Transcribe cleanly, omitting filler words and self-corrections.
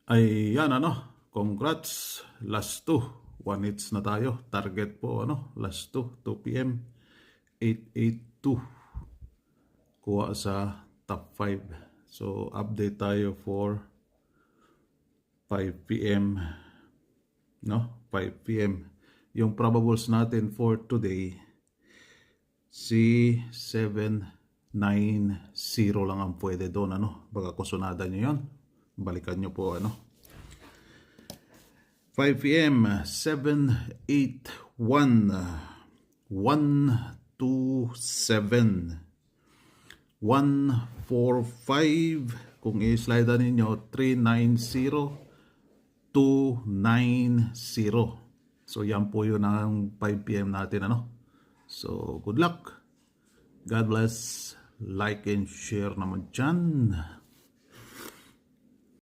Ay yan congrats, last 2, 1 hits na tayo, target po last 2 p.m. 882 kuha sa top 5. So update tayo for 5 p.m. 5 p.m. Yung probables natin for today, si 790 lang ang pwede doon baka kusunada nyo yon, balikan nyo po 5 p.m. 781 127 145, kung i-slide ninyo 390 290. So yan po yun ang 5 p.m. natin So good luck, God bless, like and share naman dyan.